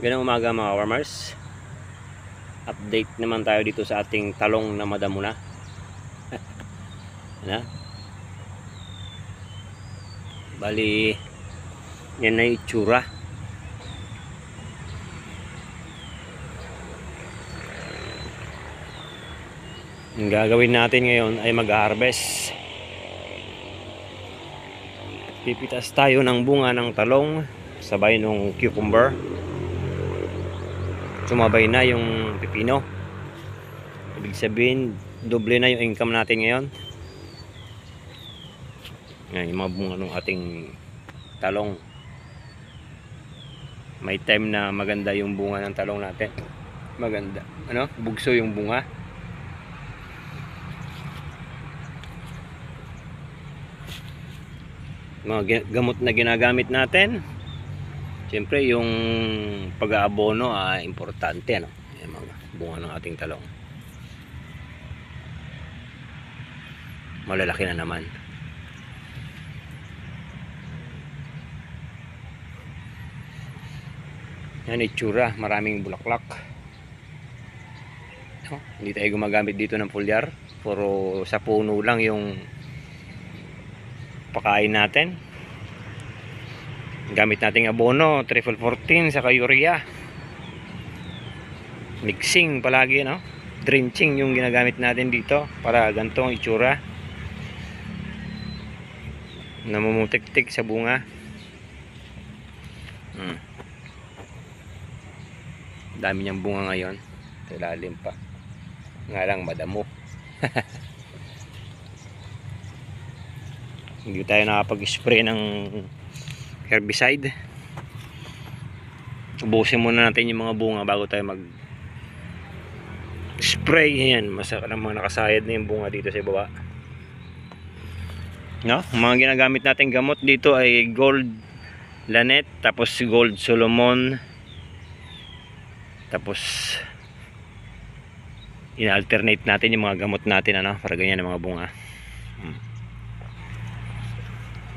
Ganang umaga mga farmers. Update naman tayo dito sa ating talong na madamo na. Ano? Bali, yan na yung itsura. Ang gagawin natin ngayon ay mag-harvest. Pipitas tayo ng bunga ng talong sabay nung cucumber. Sumabay na yung pipino. Ibig sabihin, doble na yung income natin ngayon. Yan, yung mga bunga ng ating talong. May time na maganda yung bunga ng talong natin. Maganda. Ano? Bugso yung bunga. Mga gamot na ginagamit natin. Siyempre yung pag-aabono importante, ano? Yung mga bunga ng ating talong. Malalaki na naman. Yan itsura, maraming bulaklak. No? Hindi tayo gumagamit dito ng foliar. Puro sa puno lang yung pakain natin. Gamit nating abono, triple 14 saka urea. Mixing palagi, no? Drenching yung ginagamit natin dito para gantong itsura. Namumutik-tik sa bunga. Dami niyang bunga ngayon. Ilalim pa. Nga lang madamo. Hindi tayo nakapag-spray ng herbicide. Ubusin muna natin yung mga bunga bago tayo mag-spray. Yan, masarap naman nakasayad na yung bunga dito sa baba. No? Ang mga ginagamit natin gamot dito ay Gold Lanet, tapos Gold Solomon, tapos ina-alternate natin yung mga gamot natin, ano, para ganyan ang mga bunga.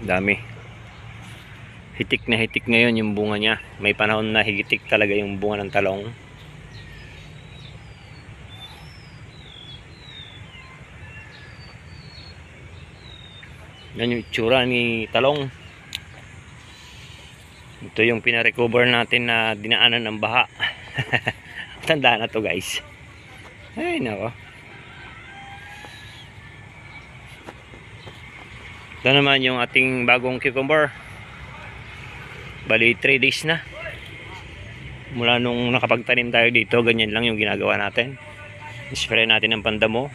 Dami. Hitik na hitik ngayon yung bunga niya. May panahon na higitik talaga yung bunga ng talong. Yan yung itsura ni talong. Ito yung pina-recover natin na dinaanan ng baha. Tandaan na to, guys. Ay nako. Ito naman yung ating bagong cucumber. Bali 3 days na mula nung nakapagtanim tayo dito. Ganyan lang yung ginagawa natin. Spray natin ng pandamo,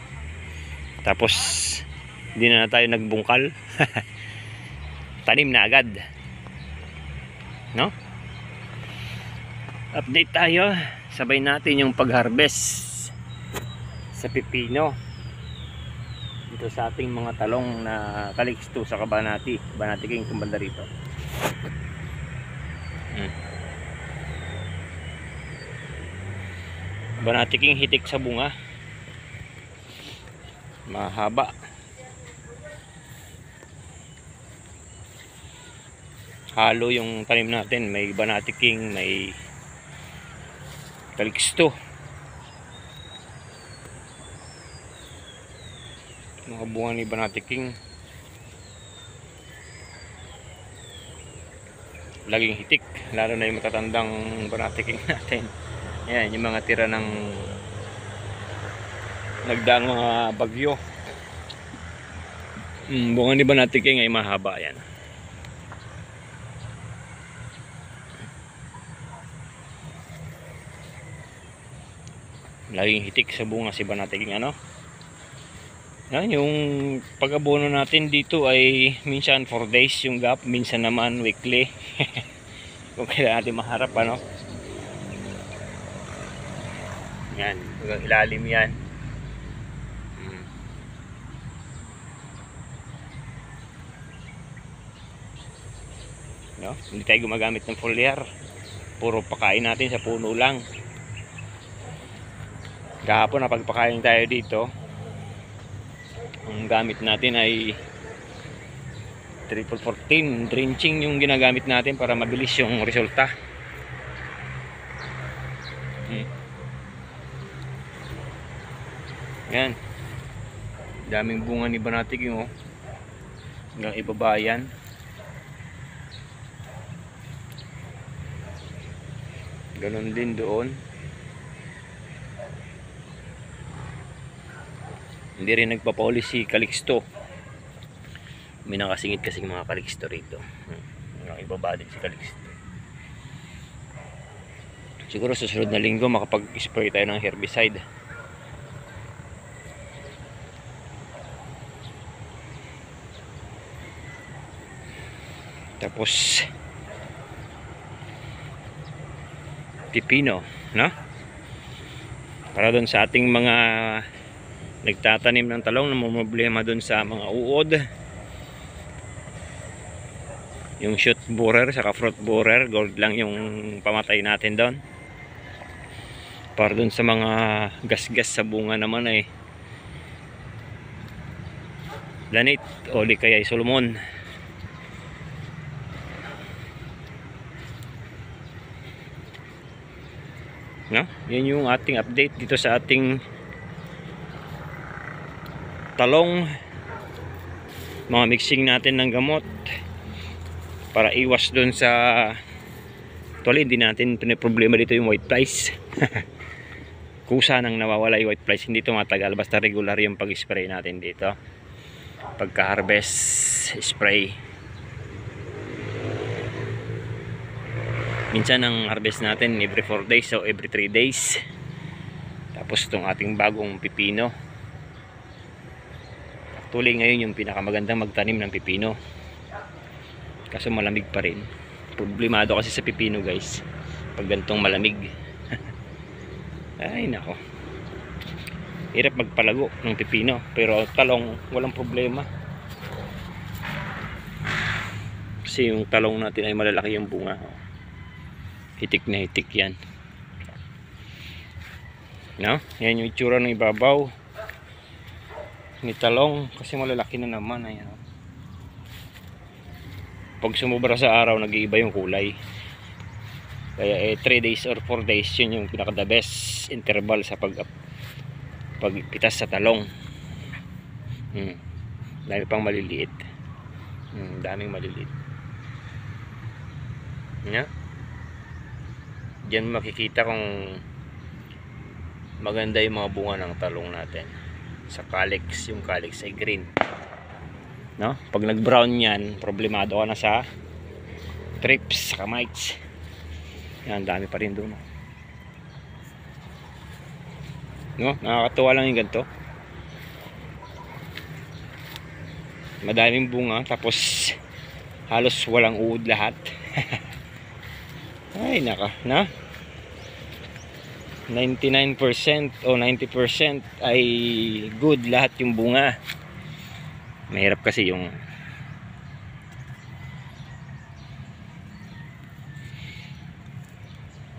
tapos hindi na tayo nagbungkal. Tanim na agad, no? Update tayo, sabay natin yung pag-harvest sa pipino dito sa ating mga talong na Calixto sa Banati King kumbanda rito. Banati King hitik sa bunga, mahaba. Halo yung tanim natin, may Banati King, may Calixto. Mga bunga ni Banati King laging hitik, lalo na yung matatandang Banati King natin. Ayan, yung mga tira ng nagdaang mga bagyo. Bunga ni Banati King ay mahaba yan. Laging hitik sa bunga si Banati King, ano? Yan, yung pag-abono natin dito ay minsan 4 days yung gap, minsan naman weekly. Kung kailangan natin maharap, ano? Yan, ilalim yan. No? Hindi tayo gumagamit ng foliar. Puro pakain natin sa puno lang. Kahapon napagpakain tayo dito. Ang gamit natin ay triple 14 drenching yung ginagamit natin para mabilis yung resulta. Yan. Daming bunga ni Banatig yung hanggang ibaba yan. Ganon din doon. Hindi rin nagpapauli si Calixto. May nakasingit kasing mga Calixto rito. Hanggang ibaba din si Calixto. Siguro susunod na linggo makapag-spray tayo ng herbicide. Tapos pipino, no? Para doon sa ating mga nagtatanim ng talong na may problema doon sa mga uod, yung shoot borer saka fruit borer, gold lang yung pamatay natin doon. Para doon sa mga gasgas sa bunga naman ay lanit o di kaya Solomon. No? Yan yung ating update dito sa ating talong. Mga mixing natin ng gamot para iwas dun sa actually hindi natin problema dito yung white flies. Kusa nang nawawala yung white flies, hindi tumatagal basta regular yung pag-spray natin dito pagka harvest spray. Minsan ang harvest natin every 4 days o every 3 days. Tapos itong ating bagong pipino, actually ngayon yung pinakamagandang magtanim ng pipino, kaso malamig pa rin. Problemado kasi sa pipino guys pag gantong malamig. Ay nako, hirap magpalago ng pipino. Pero talong walang problema kasi yung talong natin ay malalaki yung bunga. Hitik na hitik yan, no? Yan yung itsura ng ibabaw ni talong kasi malalaki na naman. Ayan. Pag sumubra sa araw nag-iiba yung kulay. Kaya 3 days or 4 days yun yung pinaka the best interval sa pagpitas sa talong. Dami pang maliliit. Daming maliliit. Yeah. Diyan makikita kung maganda yung mga bunga ng talong natin. Sa calyx, yung calyx ay green, no? Pag nag brown yan, problemado ka na sa thrips, saka mites. Yan, dami pa rin doon, no? Nakakatuwa lang yung ganito. Madaming bunga tapos halos walang uod lahat. Ay naka, na 99% o 90% ay good lahat yung bunga. Mahirap kasi yung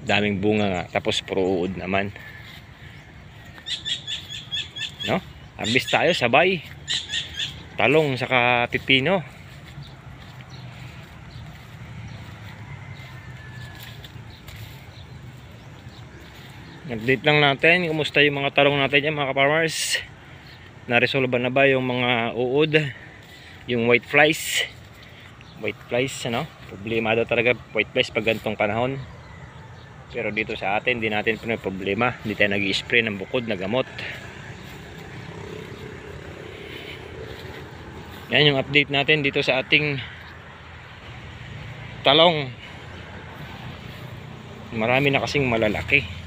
daming bunga nga tapos puro uod naman, no? Harvest tayo sabay talong saka pipino. Update lang natin kumusta yung mga talong natin yan mga ka-farmers. Naresolve na ba yung mga uod, yung white flies? White flies, ano? Problemado talaga white flies pag ganitong panahon. Pero dito sa atin, di natin problema. Hindi tayo nag-i-spray ng bukod na gamot. Yan yung update natin dito sa ating talong. Marami na kasing malalaki.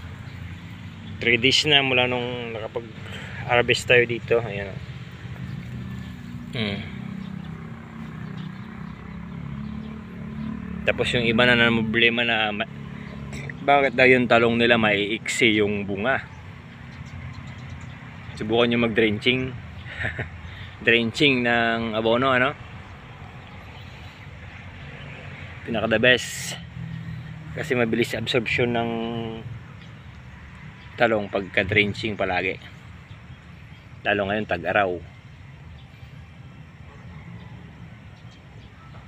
3 days na mula nung nakapag-harvest tayo dito. Ayan. Tapos yung iba na problema na bakit daw yung talong nila maiiksi yung bunga. Subukan nyo mag-drenching. Drenching ng abono, ano? Pinaka the best. Kasi mabilis absorption ng talong pagka drenching palagi, lalo ngayon tag-araw.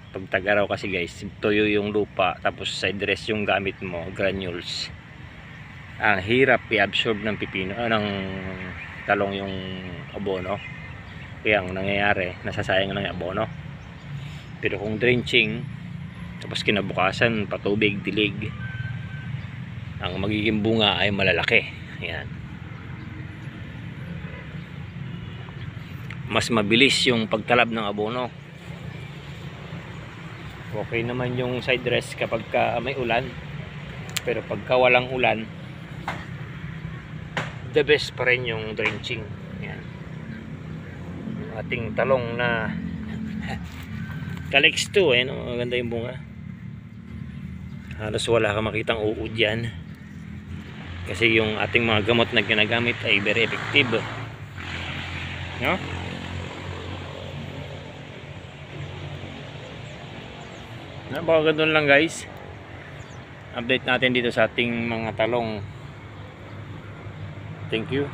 Pag tag-araw kasi guys tuyo yung lupa tapos side dress yung gamit mo, granules, ang hirap i-absorb ng pipino, ng talong yung abono. Kaya ang nangyayari, nasasayang lang yung abono. Pero kung drenching, tapos kinabukasan patubig, dilig, ang magiging bunga ay malalaki. Ayan. Mas mabilis yung pagtalab ng abono. Okay naman yung side dress kapag may ulan, pero pagka walang ulan, the best pa rin yung drenching. Ayan. Yung ating talong na Calix 2, no? Maganda yung bunga. Halos wala kang makitang uod yan, kasi yung ating mga gamot na ginagamit ay very effective, no? Baka ganun lang guys, update natin dito sa ating mga talong. Thank you.